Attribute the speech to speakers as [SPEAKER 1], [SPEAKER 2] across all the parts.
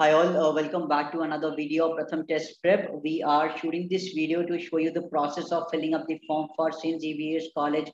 [SPEAKER 1] Hi all, welcome back to another video of Pratham Test Prep. We are shooting this video to show you the process of filling up the form for St. Xavier's College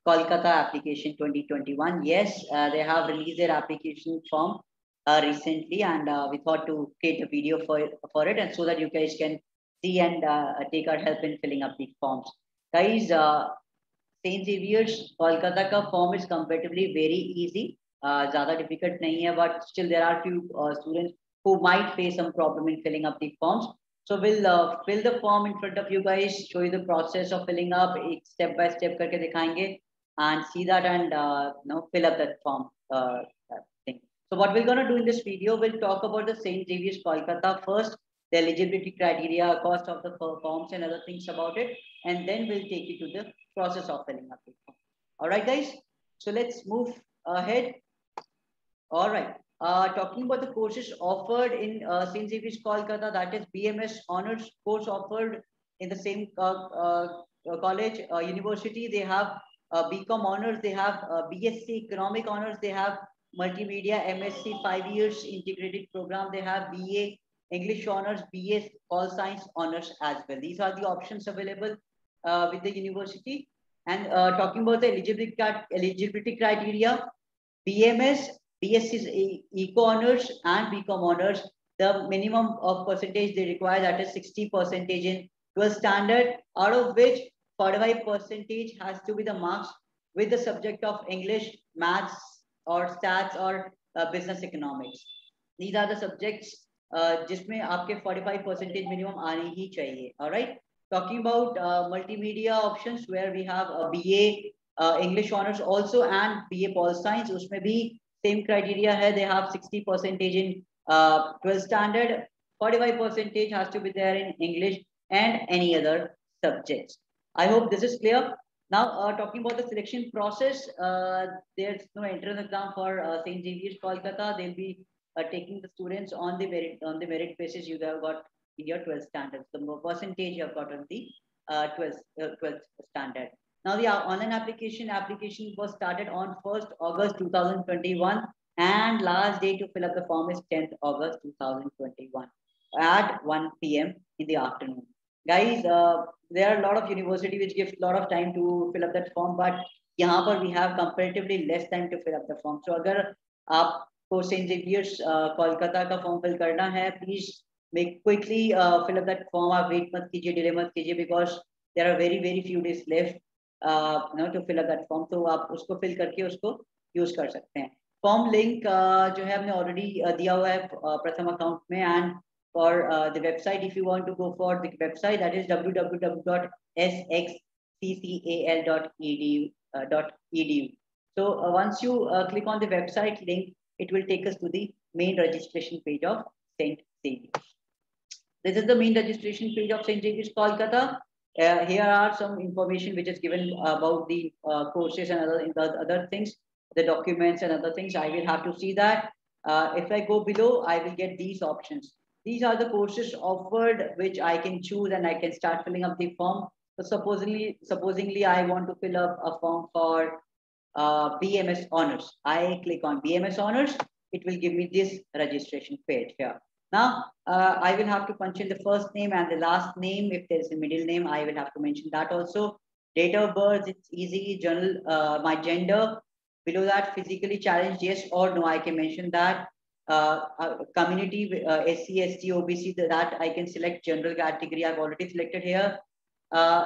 [SPEAKER 1] Kolkata application 2021. Yes, they have released their application form recently, and we thought to create a video for it, and so that you guys can see and take our help in filling up the forms. Guys, St. Xavier's Kolkata का form is comparatively very easy. ज़्यादा difficult नहीं है, but still there are few students who might face some problem in filling up the forms. So we'll fill the form in front of you guys, show you the process of filling up, एक step by step करके दिखाएंगे, and see that and fill up that form thing. So what we're gonna do in this video, we'll talk about the St. Xavier's Kolkata first, the eligibility criteria, cost of the forms and other things about it, and then we'll take you to the process of filling up the form. All right, guys. So let's move ahead. All right. Talking about the courses offered in St. Xavier's Kolkata, that is BMS honors course offered in the same college, university. They have BCom honors, they have BSc economic honors, they have multimedia MSc 5 years integrated program, they have BA English honors, BA all science honors as well. These are the options available with the university. And talking about the eligibility criteria, BMS, BSc is Eco Honors and BCom Honors. The minimum of percentage they require, that is 60% in 12th standard, out of which 45% has to be the marks with the subject of English, Maths or Stats or Business Economics. These are the subjects जिसमें आपके 45% minimum आनी ही चाहिए. All right. Talking about multimedia options, where we have a BA English honors also and BA Pol Science. उसमें भी same criteria है. They have 60% in 12th standard. 45% has to be there in English and any other subjects. I hope this is clear. Now, talking about the selection process, there's no entrance exam for St. Xavier's Kolkata. They'll be taking the students on the merit basis you have got in your 12th standard. The percentage you have got on the 12th standard. Now the online application was started on 1st August 2021 and last day to fill up the form is 10th August 2021 at 1 p.m. in the afternoon. Guys, there are a lot of university which gives a lot of time to fill up that form, but यहाँ पर we have comparatively less time to fill up the form. So अगर आपको St. Xavier's Kolkata का form fill करना है, please make quickly fill up that form. आप wait मत कीजिए, delay मत कीजिए, because there are very few days left to fill up that form. तो आप उसको fill करके उसको use कर सकते हैं. Form link जो है हमने already दिया हुआ है प्रथम account में, and for the website, if you want to go for the website, that is www.sxccal.edu. So once you click on the website link, it will take us to the main registration page of St. Xavier's. This is the main registration page of St. Xavier's Kolkata. Here are some information which is given about the courses and other things, the documents and other things. I will have to see that. If I go below, I will get these options. These are the courses offered which I can choose and I can start filling up the form. So supposingly I want to fill up a form for BMS Honors. I click on BMS Honors. It will give me this registration page here. Now, I will have to punch in the first name and the last name. If there is a middle name, I will have to mention that also. Date of birth, it's easy. General, my gender. Below that, physically challenged, yes or no, I can mention that. Community, SC, ST, OBC, that I can select general category. I've already selected here.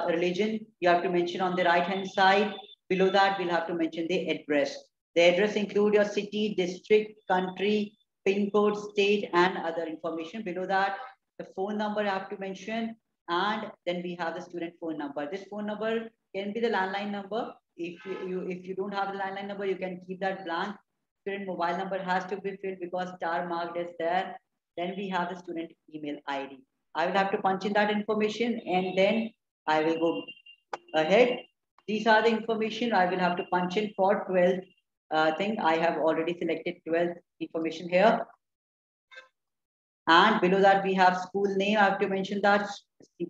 [SPEAKER 1] Religion, you have to mention on the right hand side. Below that, we'll have to mention the address. The address include your city, district, country, PIN code, state, and other information. Below that, the phone number I have to mention, and then we have the student phone number. This phone number can be the landline number. If you don't have the landline number, you can keep that blank. Student mobile number has to be filled because star marked is there. Then we have the student email ID. I will have to punch in that information and then I will go ahead. These are the information I will have to punch in for 12th thing. I have already selected 12th information here. And below that we have school name. I have to mention that.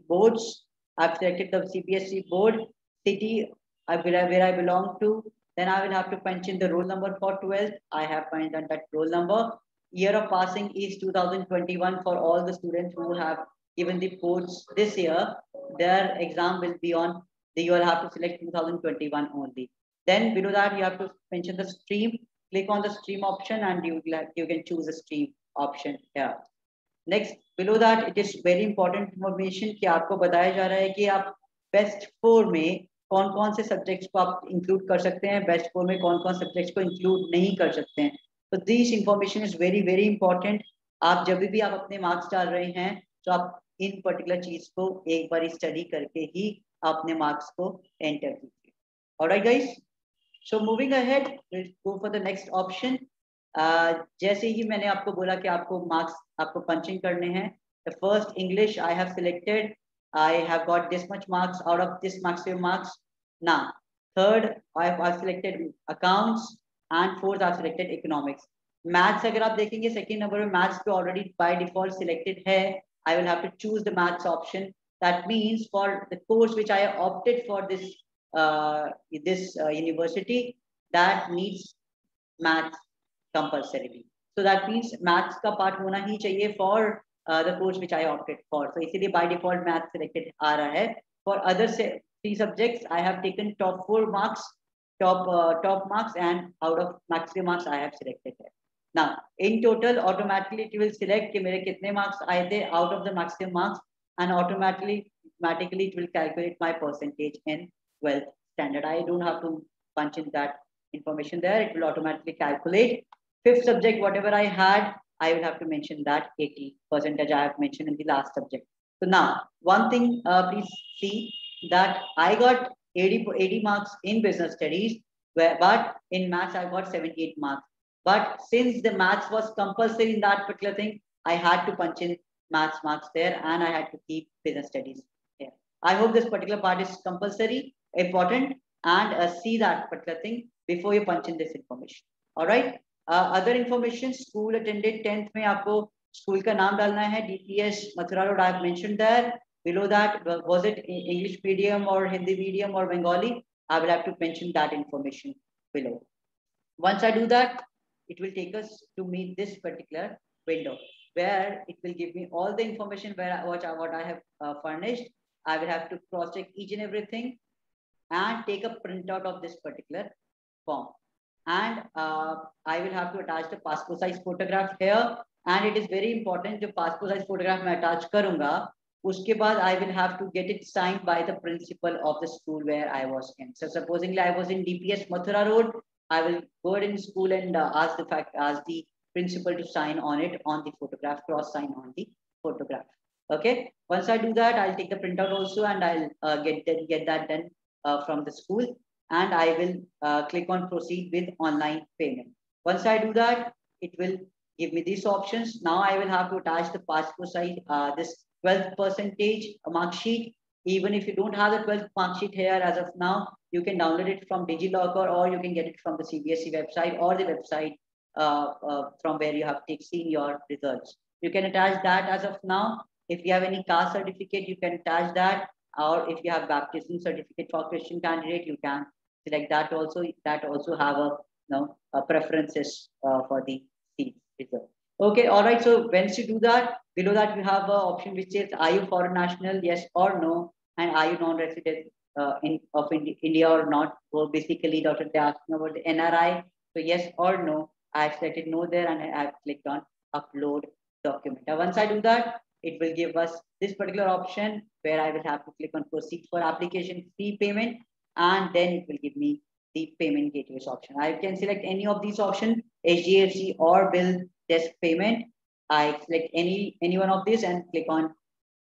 [SPEAKER 1] Boards. I've selected the CBSE board. City where I belong to. Then I will have to punch in the roll number for 12th. I have punched in that roll number. year of passing is 2021 for all the students who have given the boards this year. Their exam will be on, you will have to select 2021 only. Then below that, you have to mention the stream. Click on the stream option and you can choose a stream option here. Next, below that, it is very important information कि आपको बताया जा रहा है कि आप best 4 में कौन कौन से सब्जेक्ट्स को आप इंक्लूड कर सकते हैं, बेस्ट 4 में कौन कौन सब्जेक्ट्स को इंक्लूड नहीं कर सकते हैं. तो this information is very very important. आप जब भी आप अपने मार्क्स डाल रहे हैं तो आप इन पर्टिकुलर चीज को एक बार स्टडी करके ही अपने मार्क्स को एंटर कीजिए. Alright guys, so moving ahead, will go for the next option. जैसे ही मैंने आपको बोला कि आपको मार्क्स आपको पंचिंग करने हैं. The first English I have selected, I have got this much marks out of this maximum marks. Now, third, I've selected accounts and fourth, I've selected economics. Maths अगर आप देखेंगे second number में maths पे already by default selected है. I will have to choose the maths option. That means for the course which I opted for this university, that needs maths compulsorily. So that means maths का part होना ही चाहिए for the course which I opted for. So इसीलिए by default math selected आ रहा है. For other 3 subjects, I have taken top 4 marks, top marks, and out of maximum marks I have selected it. Now, in total, automatically it will select कि मेरे कितने marks आए थे out of the maximum marks, and automatically it will calculate my percentage in 12th standard. I don't have to punch in that information there. It will automatically calculate. 5th subject, whatever I had, I will have to mention that 80% I have mentioned in the last subject. So now, one thing, please see that I got 80 marks in business studies, but in maths I got 78 marks. But since the maths was compulsory in that particular thing, I had to punch in maths marks there, and I had to keep business studies here. I hope this particular part is compulsory, important, and see that particular thing before you punch in this information. All right. Other information, school attended 10th में आपको school का नाम डालना है. DPS Mathura road, I have mentioned there. Below that, was it English medium or Hindi medium or Bengali? I will have to mention that information below. Once I do that, it will take us to meet this particular window where it will give me all the information what I have furnished. I will have to cross check each and everything and take a printout of this particular form. And I will have to attach the passport size photograph here, and it is very important जो passport size photograph मैं attach करूँगा, उसके बाद I will have to get it signed by the principal of the school where I was in. So supposingly I was in DPS Mathura Road, I will go in school and ask the principal to sign on it on the photograph, cross sign on the photograph. Okay, once I do that, I'll take the printout also, and I'll get that done from the school. And I will click on proceed with online payment. Once I do that, it will give me these options. Now I will have to attach the passport size, this 12% mark sheet. Even if you don't have the 12th mark sheet here as of now, you can download it from DigiLocker, or you can get it from the CBSE website or the website from where you have seen your results. You can attach that as of now. If you have any caste certificate, you can attach that. Or if you have baptism certificate for Christian candidate, you can select that also. That also have a preferences for the seat result. Okay, all right. So once you do that, below that we have an option which says, are you foreign national, yes or no, and are you non-resident of India or not? So basically, Dr. they asking about the NRI. So yes or no, I have selected no there, and I have clicked on upload document. Now once I do that, it will give us this particular option where I will have to click on proceed for application fee payment, and then it will give me the payment gateways option. I can select any of these options, HDFC or bill desk payment. I select any one of these and click on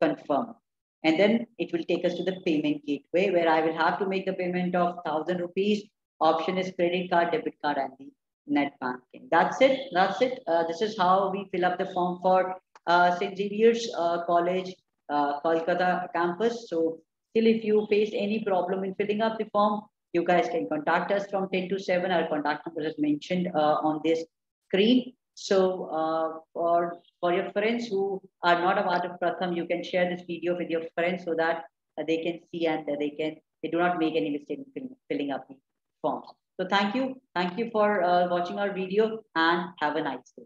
[SPEAKER 1] confirm. And then it will take us to the payment gateway where I will have to make the payment of 1,000 rupees. Option is credit card, debit card, and the net banking. That's it. That's it. This is how we fill up the form for St. Xavier's College, Kolkata campus. So still, if you face any problem in filling up the form, you guys can contact us from 10 to 7. Our contact number is mentioned on this screen. So for your friends who are not a part of Pratham, you can share this video with your friends so that they can see and they do not make any mistake in filling up the forms. So thank you for watching our video, and have a nice day.